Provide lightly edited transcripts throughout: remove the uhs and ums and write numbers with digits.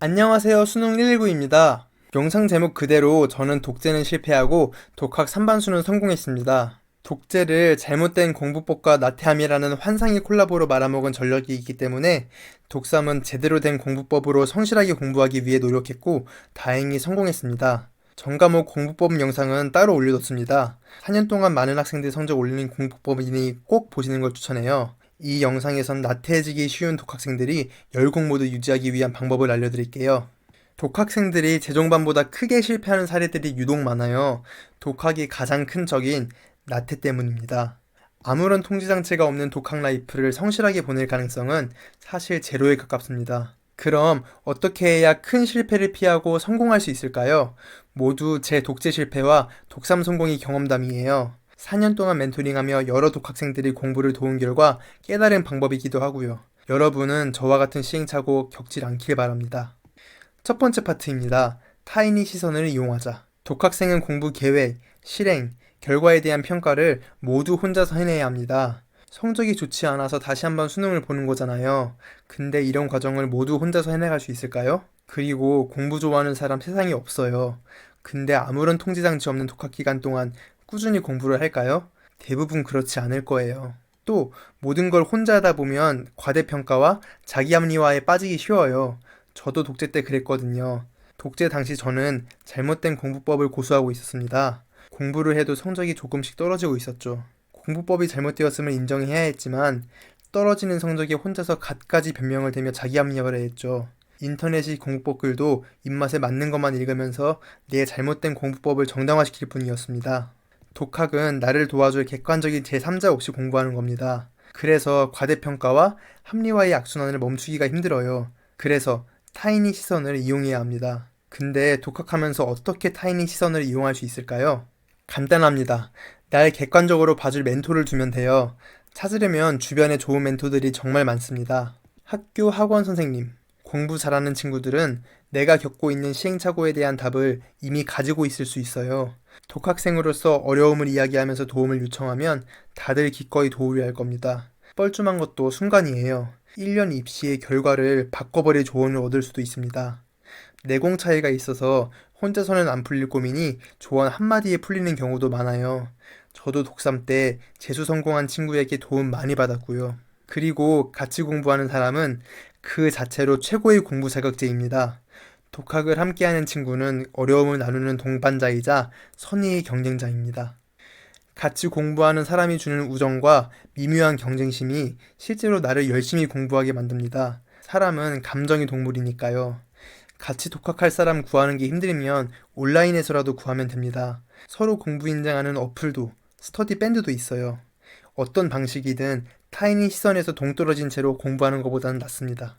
안녕하세요. 수능 119입니다. 영상 제목 그대로 저는 독재는 실패하고 독학 3반수는 성공했습니다. 독재를 잘못된 공부법과 나태함이라는 환상의 콜라보로 말아먹은 전력이 있기 때문에 독삼은 제대로 된 공부법으로 성실하게 공부하기 위해 노력했고 다행히 성공했습니다. 전과목 공부법 영상은 따로 올려뒀습니다. 4년 동안 많은 학생들이 성적 올린 공부법이니 꼭 보시는 걸 추천해요. 이 영상에선 나태해지기 쉬운 독학생들이 열공 모드 유지하기 위한 방법을 알려드릴게요. 독학생들이 재종반보다 크게 실패하는 사례들이 유독 많아요. 독학이 가장 큰 적인 나태 때문입니다. 아무런 통제장치가 없는 독학 라이프를 성실하게 보낼 가능성은 사실 제로에 가깝습니다. 그럼 어떻게 해야 큰 실패를 피하고 성공할 수 있을까요? 모두 제 독재 실패와 독삼 성공이 경험담이에요. 4년 동안 멘토링하며 여러 독학생들이 공부를 도운 결과 깨달은 방법이기도 하고요. 여러분은 저와 같은 시행착오 겪질 않길 바랍니다. 첫 번째 파트입니다. 타인의 시선을 이용하자. 독학생은 공부 계획, 실행, 결과에 대한 평가를 모두 혼자서 해내야 합니다. 성적이 좋지 않아서 다시 한번 수능을 보는 거잖아요. 근데 이런 과정을 모두 혼자서 해내갈 수 있을까요? 그리고 공부 좋아하는 사람 세상에 없어요. 근데 아무런 통제장치 없는 독학 기간 동안 꾸준히 공부를 할까요? 대부분 그렇지 않을 거예요. 또 모든 걸 혼자 하다 보면 과대평가와 자기합리화에 빠지기 쉬워요. 저도 독재 때 그랬거든요. 독재 당시 저는 잘못된 공부법을 고수하고 있었습니다. 공부를 해도 성적이 조금씩 떨어지고 있었죠. 공부법이 잘못되었음을 인정해야 했지만 떨어지는 성적에 혼자서 갖가지 변명을 대며 자기합리화를 했죠. 인터넷이 공부법 글도 입맛에 맞는 것만 읽으면서 내 잘못된 공부법을 정당화시킬 뿐이었습니다. 독학은 나를 도와줄 객관적인 제3자 없이 공부하는 겁니다. 그래서 과대평가와 합리화의 악순환을 멈추기가 힘들어요. 그래서 타인의 시선을 이용해야 합니다. 근데 독학하면서 어떻게 타인의 시선을 이용할 수 있을까요? 간단합니다. 날 객관적으로 봐줄 멘토를 두면 돼요. 찾으려면 주변에 좋은 멘토들이 정말 많습니다. 학교 학원 선생님, 공부 잘하는 친구들은 내가 겪고 있는 시행착오에 대한 답을 이미 가지고 있을 수 있어요. 독학생으로서 어려움을 이야기하면서 도움을 요청하면 다들 기꺼이 도우려 할 겁니다. 뻘쭘한 것도 순간이에요. 1년 입시의 결과를 바꿔버릴 조언을 얻을 수도 있습니다. 내공 차이가 있어서 혼자서는 안 풀릴 고민이 조언 한마디에 풀리는 경우도 많아요. 저도 독삼 때 재수 성공한 친구에게 도움 많이 받았고요. 그리고 같이 공부하는 사람은 그 자체로 최고의 공부 자격제입니다. 독학을 함께하는 친구는 어려움을 나누는 동반자이자 선의의 경쟁자입니다. 같이 공부하는 사람이 주는 우정과 미묘한 경쟁심이 실제로 나를 열심히 공부하게 만듭니다. 사람은 감정의 동물이니까요. 같이 독학할 사람 구하는 게 힘들면 온라인에서라도 구하면 됩니다. 서로 공부 인증하는 어플도, 스터디 밴드도 있어요. 어떤 방식이든 타인의 시선에서 동떨어진 채로 공부하는 것보다는 낫습니다.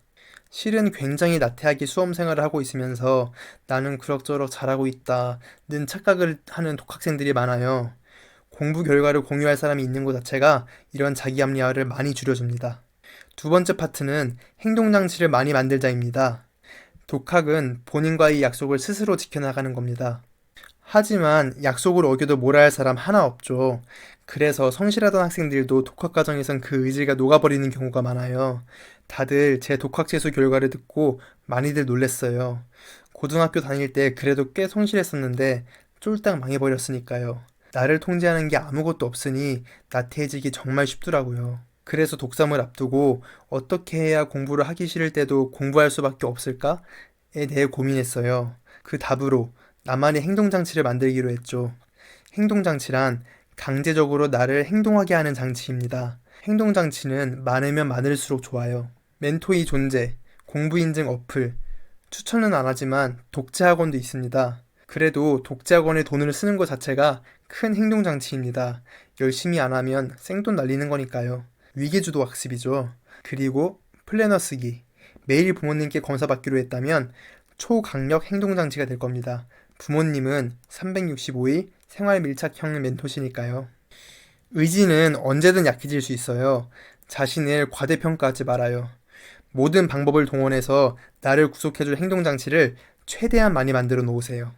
실은 굉장히 나태하게 수험 생활을 하고 있으면서 나는 그럭저럭 잘하고 있다는 착각을 하는 독학생들이 많아요. 공부 결과를 공유할 사람이 있는 것 자체가 이런 자기합리화를 많이 줄여줍니다. 두 번째 파트는 행동장치를 많이 만들자입니다. 독학은 본인과의 약속을 스스로 지켜나가는 겁니다. 하지만 약속을 어겨도 뭐라 할 사람 하나 없죠. 그래서 성실하던 학생들도 독학 과정에선 그 의지가 녹아버리는 경우가 많아요. 다들 제 독학 재수 결과를 듣고 많이들 놀랬어요. 고등학교 다닐 때 그래도 꽤 성실했었는데 쫄딱 망해버렸으니까요. 나를 통제하는 게 아무것도 없으니 나태해지기 정말 쉽더라고요. 그래서 독삼을 앞두고 어떻게 해야 공부를 하기 싫을 때도 공부할 수밖에 없을까에 대해 고민했어요. 그 답으로 나만의 행동장치를 만들기로 했죠. 행동장치란 강제적으로 나를 행동하게 하는 장치입니다. 행동장치는 많으면 많을수록 좋아요. 멘토의 존재, 공부인증 어플, 추천은 안 하지만 독재학원도 있습니다. 그래도 독재학원에 돈을 쓰는 것 자체가 큰 행동장치입니다. 열심히 안 하면 생돈 날리는 거니까요. 위계주도 학습이죠. 그리고 플래너 쓰기. 매일 부모님께 검사받기로 했다면 초강력 행동장치가 될 겁니다. 부모님은 365일 생활 밀착형 멘토시니까요. 의지는 언제든 약해질 수 있어요. 자신을 과대평가하지 말아요. 모든 방법을 동원해서 나를 구속해줄 행동장치를 최대한 많이 만들어 놓으세요.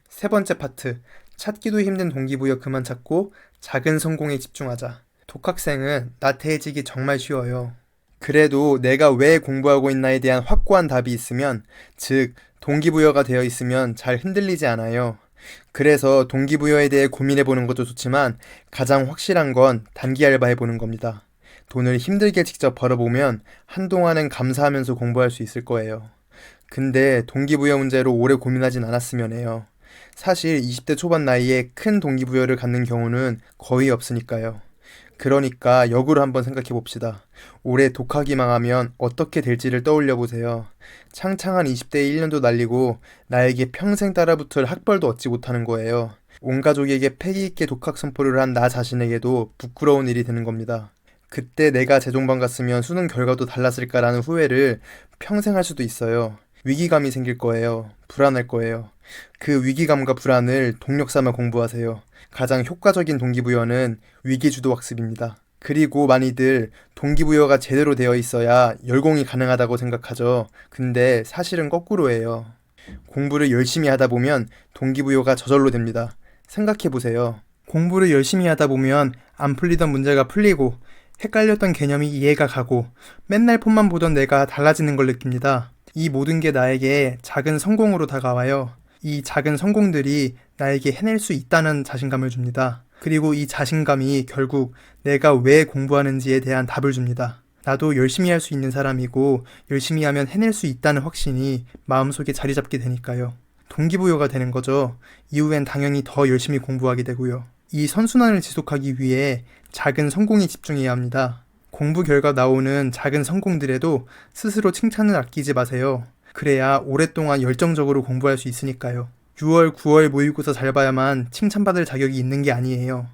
세 번째 파트, 찾기도 힘든 동기부여 그만 찾고 작은 성공에 집중하자. 독학생은 나태해지기 정말 쉬워요. 그래도 내가 왜 공부하고 있나에 대한 확고한 답이 있으면, 즉, 동기부여가 되어 있으면 잘 흔들리지 않아요. 그래서 동기부여에 대해 고민해보는 것도 좋지만 가장 확실한 건 단기 알바해보는 겁니다. 돈을 힘들게 직접 벌어보면 한동안은 감사하면서 공부할 수 있을 거예요. 근데 동기부여 문제로 오래 고민하진 않았으면 해요. 사실 20대 초반 나이에 큰 동기부여를 갖는 경우는 거의 없으니까요. 그러니까 역으로 한번 생각해 봅시다. 올해 독학이 망하면 어떻게 될지를 떠올려 보세요. 창창한 20대에 1년도 날리고 나에게 평생 따라붙을 학벌도 얻지 못하는 거예요. 온 가족에게 패기 있게 독학 선포를 한 나 자신에게도 부끄러운 일이 되는 겁니다. 그때 내가 재종반 갔으면 수능 결과도 달랐을까라는 후회를 평생 할 수도 있어요. 위기감이 생길 거예요. 불안할 거예요. 그 위기감과 불안을 동력 삼아 공부하세요. 가장 효과적인 동기부여는 위기주도 학습입니다. 그리고 많이들 동기부여가 제대로 되어 있어야 열공이 가능하다고 생각하죠. 근데 사실은 거꾸로예요. 공부를 열심히 하다 보면 동기부여가 저절로 됩니다. 생각해 보세요. 공부를 열심히 하다 보면 안 풀리던 문제가 풀리고 헷갈렸던 개념이 이해가 가고 맨날 폰만 보던 내가 달라지는 걸 느낍니다. 이 모든 게 나에게 작은 성공으로 다가와요. 이 작은 성공들이 나에게 해낼 수 있다는 자신감을 줍니다. 그리고 이 자신감이 결국 내가 왜 공부하는지에 대한 답을 줍니다. 나도 열심히 할 수 있는 사람이고 열심히 하면 해낼 수 있다는 확신이 마음속에 자리 잡게 되니까요. 동기부여가 되는 거죠. 이후엔 당연히 더 열심히 공부하게 되고요. 이 선순환을 지속하기 위해 작은 성공에 집중해야 합니다. 공부 결과 나오는 작은 성공들에도 스스로 칭찬을 아끼지 마세요. 그래야 오랫동안 열정적으로 공부할 수 있으니까요. 6월, 9월 모의고사 잘 봐야만 칭찬받을 자격이 있는 게 아니에요.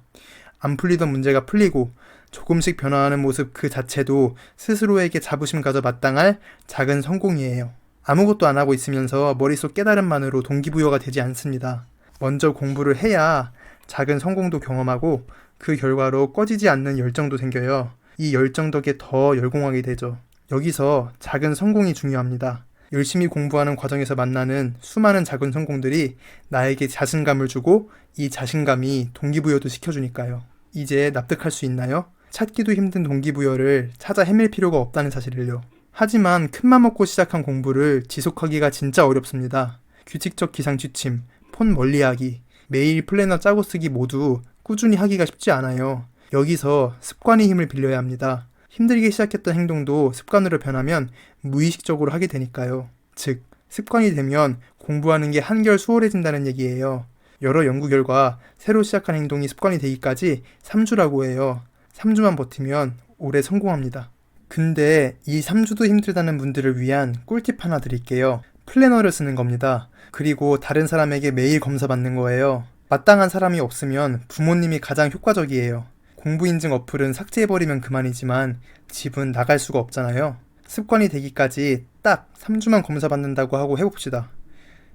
안 풀리던 문제가 풀리고 조금씩 변화하는 모습 그 자체도 스스로에게 자부심 가져 마땅할 작은 성공이에요. 아무것도 안 하고 있으면서 머릿속 깨달음만으로 동기부여가 되지 않습니다. 먼저 공부를 해야 작은 성공도 경험하고 그 결과로 꺼지지 않는 열정도 생겨요. 이 열정 덕에 더 열공하게 되죠. 여기서 작은 성공이 중요합니다. 열심히 공부하는 과정에서 만나는 수많은 작은 성공들이 나에게 자신감을 주고 이 자신감이 동기부여도 시켜주니까요. 이제 납득할 수 있나요? 찾기도 힘든 동기부여를 찾아 헤맬 필요가 없다는 사실을요. 하지만 큰맘 먹고 시작한 공부를 지속하기가 진짜 어렵습니다. 규칙적 기상 취침, 폰 멀리하기, 매일 플래너 짜고 쓰기 모두 꾸준히 하기가 쉽지 않아요. 여기서 습관의 힘을 빌려야 합니다. 힘들게 시작했던 행동도 습관으로 변하면 무의식적으로 하게 되니까요. 즉, 습관이 되면 공부하는 게 한결 수월해진다는 얘기예요. 여러 연구 결과 새로 시작한 행동이 습관이 되기까지 3주라고 해요. 3주만 버티면 오래 성공합니다. 근데 이 3주도 힘들다는 분들을 위한 꿀팁 하나 드릴게요. 플래너를 쓰는 겁니다. 그리고 다른 사람에게 매일 검사받는 거예요. 마땅한 사람이 없으면 부모님이 가장 효과적이에요. 공부 인증 어플은 삭제해버리면 그만이지만 집은 나갈 수가 없잖아요. 습관이 되기까지 딱 3주만 검사받는다고 하고 해봅시다.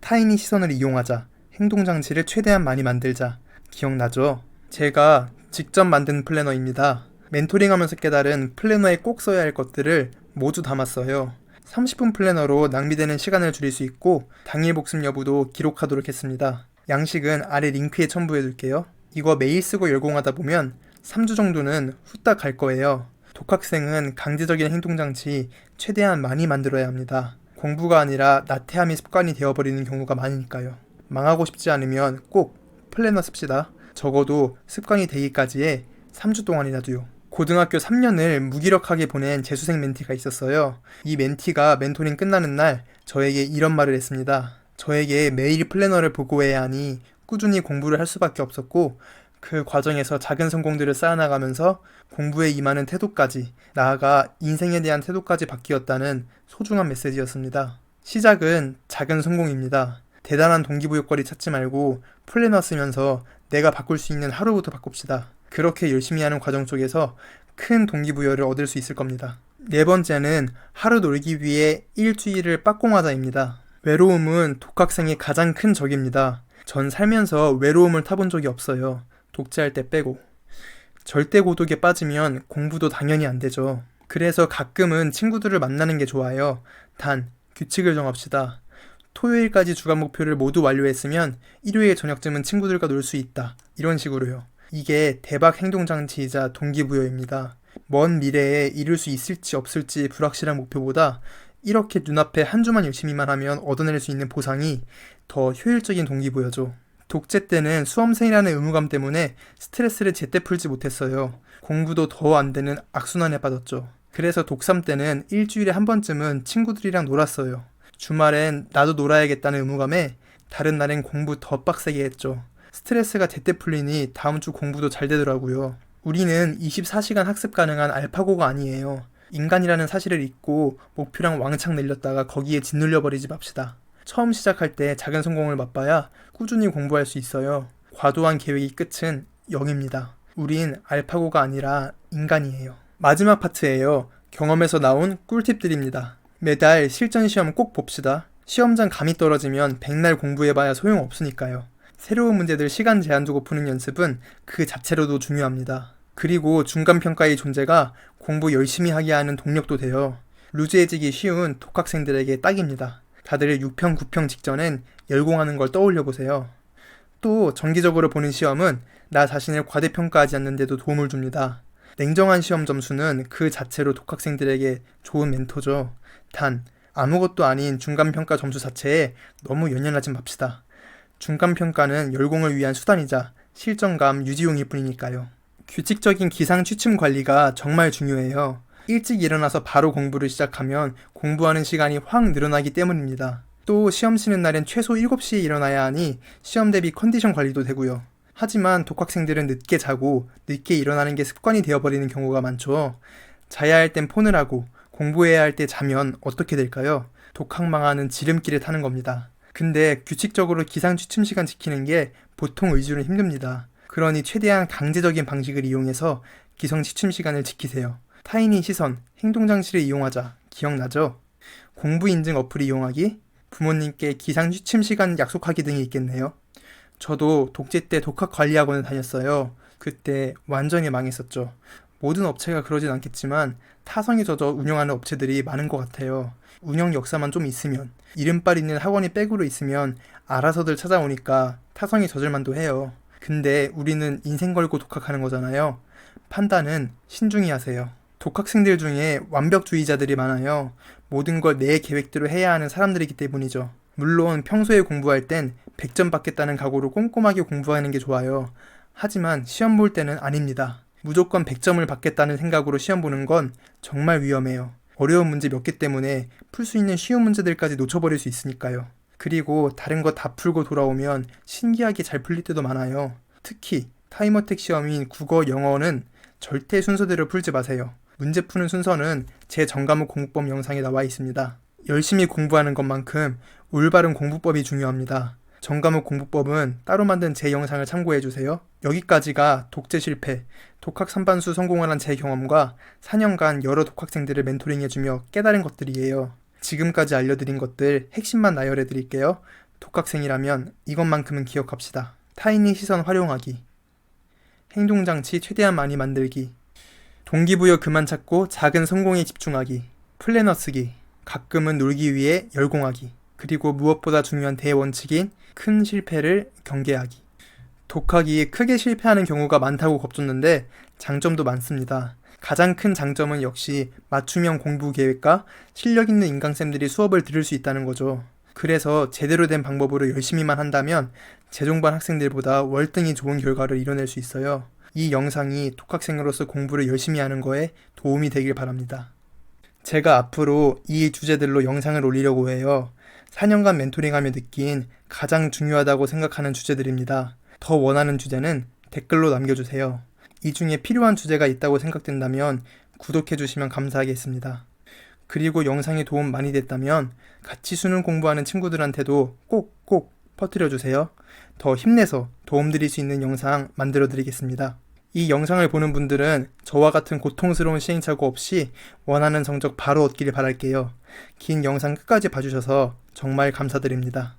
타인의 시선을 이용하자. 행동장치를 최대한 많이 만들자. 기억나죠? 제가 직접 만든 플래너입니다. 멘토링하면서 깨달은 플래너에 꼭 써야 할 것들을 모두 담았어요. 30분 플래너로 낭비되는 시간을 줄일 수 있고 당일 복습 여부도 기록하도록 했습니다. 양식은 아래 링크에 첨부해둘게요. 이거 매일 쓰고 열공하다 보면 3주 정도는 후딱 갈 거예요. 독학생은 강제적인 행동장치 최대한 많이 만들어야 합니다. 공부가 아니라 나태함이 습관이 되어버리는 경우가 많으니까요. 망하고 싶지 않으면 꼭 플래너 씁시다. 적어도 습관이 되기까지의 3주 동안이라도요. 고등학교 3년을 무기력하게 보낸 재수생 멘티가 있었어요. 이 멘티가 멘토링 끝나는 날 저에게 이런 말을 했습니다. 저에게 매일 플래너를 보고해야 하니 꾸준히 공부를 할 수밖에 없었고 그 과정에서 작은 성공들을 쌓아나가면서 공부에 임하는 태도까지, 나아가 인생에 대한 태도까지 바뀌었다는 소중한 메시지였습니다. 시작은 작은 성공입니다. 대단한 동기부여거리 찾지 말고 플래너 쓰면서 내가 바꿀 수 있는 하루부터 바꿉시다. 그렇게 열심히 하는 과정 속에서 큰 동기부여를 얻을 수 있을 겁니다. 네 번째는 하루 놀기 위해 일주일을 빠공하자입니다. 외로움은 독학생의 가장 큰 적입니다. 전 살면서 외로움을 타본 적이 없어요. 독재할 때 빼고. 절대 고독에 빠지면 공부도 당연히 안 되죠. 그래서 가끔은 친구들을 만나는 게 좋아요. 단, 규칙을 정합시다. 토요일까지 주간 목표를 모두 완료했으면 일요일 저녁쯤은 친구들과 놀 수 있다. 이런 식으로요. 이게 대박 행동장치이자 동기부여입니다. 먼 미래에 이룰 수 있을지 없을지 불확실한 목표보다 이렇게 눈앞에 한 주만 열심히만 하면 얻어낼 수 있는 보상이 더 효율적인 동기부여죠. 독재 때는 수험생이라는 의무감 때문에 스트레스를 제때 풀지 못했어요. 공부도 더 안 되는 악순환에 빠졌죠. 그래서 독삼 때는 일주일에 한 번쯤은 친구들이랑 놀았어요. 주말엔 나도 놀아야겠다는 의무감에 다른 날엔 공부 더 빡세게 했죠. 스트레스가 제때 풀리니 다음 주 공부도 잘 되더라고요. 우리는 24시간 학습 가능한 알파고가 아니에요. 인간이라는 사실을 잊고 목표랑 왕창 늘렸다가 거기에 짓눌려 버리지 맙시다. 처음 시작할 때 작은 성공을 맛봐야 꾸준히 공부할 수 있어요. 과도한 계획이 끝은 0입니다. 우린 알파고가 아니라 인간이에요. 마지막 파트예요. 경험에서 나온 꿀팁들입니다. 매달 실전 시험 꼭 봅시다. 시험장 감이 떨어지면 백날 공부해봐야 소용없으니까요. 새로운 문제들 시간 제한 두고 푸는 연습은 그 자체로도 중요합니다. 그리고 중간평가의 존재가 공부 열심히 하게 하는 동력도 돼요. 루즈해지기 쉬운 독학생들에게 딱입니다. 다들 6평, 9평 직전엔 열공하는 걸 떠올려보세요. 또 정기적으로 보는 시험은 나 자신을 과대평가하지 않는데도 도움을 줍니다. 냉정한 시험 점수는 그 자체로 독학생들에게 좋은 멘토죠. 단, 아무것도 아닌 중간평가 점수 자체에 너무 연연하지 맙시다. 중간평가는 열공을 위한 수단이자 실전감 유지용일 뿐이니까요. 규칙적인 기상 취침 관리가 정말 중요해요. 일찍 일어나서 바로 공부를 시작하면 공부하는 시간이 확 늘어나기 때문입니다. 또 시험 치는 날엔 최소 7시에 일어나야 하니 시험 대비 컨디션 관리도 되고요. 하지만 독학생들은 늦게 자고 늦게 일어나는 게 습관이 되어버리는 경우가 많죠. 자야 할 땐 폰을 하고 공부해야 할 때 자면 어떻게 될까요? 독학 망하는 지름길을 타는 겁니다. 근데 규칙적으로 기상 취침 시간 지키는 게 보통 의지로는 힘듭니다. 그러니 최대한 강제적인 방식을 이용해서 기상 취침 시간을 지키세요. 타인의 시선, 행동장치를 이용하자. 기억나죠? 공부 인증 어플 이용하기, 부모님께 기상 취침 시간 약속하기 등이 있겠네요. 저도 독재 때 독학 관리학원을 다녔어요. 그때 완전히 망했었죠. 모든 업체가 그러진 않겠지만 타성에 젖어 운영하는 업체들이 많은 것 같아요. 운영 역사만 좀 있으면, 이름빨 있는 학원이 백으로 있으면 알아서들 찾아오니까 타성에 젖을 만도 해요. 근데 우리는 인생 걸고 독학하는 거잖아요. 판단은 신중히 하세요. 독학생들 중에 완벽주의자들이 많아요. 모든 걸 내 계획대로 해야 하는 사람들이기 때문이죠. 물론 평소에 공부할 땐 100점 받겠다는 각오로 꼼꼼하게 공부하는 게 좋아요. 하지만 시험 볼 때는 아닙니다. 무조건 100점을 받겠다는 생각으로 시험 보는 건 정말 위험해요. 어려운 문제 몇 개 때문에 풀 수 있는 쉬운 문제들까지 놓쳐버릴 수 있으니까요. 그리고 다른 거 다 풀고 돌아오면 신기하게 잘 풀릴 때도 많아요. 특히 타임어택 시험인 국어, 영어는 절대 순서대로 풀지 마세요. 문제 푸는 순서는 제 전과목 공부법 영상에 나와 있습니다. 열심히 공부하는 것만큼 올바른 공부법이 중요합니다. 전과목 공부법은 따로 만든 제 영상을 참고해주세요. 여기까지가 독재 실패, 독학 3반수 성공을 한 제 경험과 4년간 여러 독학생들을 멘토링해주며 깨달은 것들이에요. 지금까지 알려드린 것들 핵심만 나열해드릴게요. 독학생이라면 이것만큼은 기억합시다. 타인의 시선 활용하기, 행동장치 최대한 많이 만들기, 동기부여 그만 찾고 작은 성공에 집중하기, 플래너 쓰기, 가끔은 놀기 위해 열공하기, 그리고 무엇보다 중요한 대원칙인 큰 실패를 경계하기. 독학이 크게 실패하는 경우가 많다고 겁줬는데 장점도 많습니다. 가장 큰 장점은 역시 맞춤형 공부 계획과 실력 있는 인강쌤들이 수업을 들을 수 있다는 거죠. 그래서 제대로 된 방법으로 열심히만 한다면 재종반 학생들보다 월등히 좋은 결과를 이뤄낼 수 있어요. 이 영상이 독학생으로서 공부를 열심히 하는 거에 도움이 되길 바랍니다. 제가 앞으로 이 주제들로 영상을 올리려고 해요. 4년간 멘토링하며 느낀 가장 중요하다고 생각하는 주제들입니다. 더 원하는 주제는 댓글로 남겨주세요. 이 중에 필요한 주제가 있다고 생각된다면 구독해주시면 감사하겠습니다. 그리고 영상이 도움 많이 됐다면 같이 수능 공부하는 친구들한테도 꼭꼭 퍼뜨려주세요. 더 힘내서 도움드릴 수 있는 영상 만들어드리겠습니다. 이 영상을 보는 분들은 저와 같은 고통스러운 시행착오 없이 원하는 성적 바로 얻기를 바랄게요. 긴 영상 끝까지 봐주셔서 정말 감사드립니다.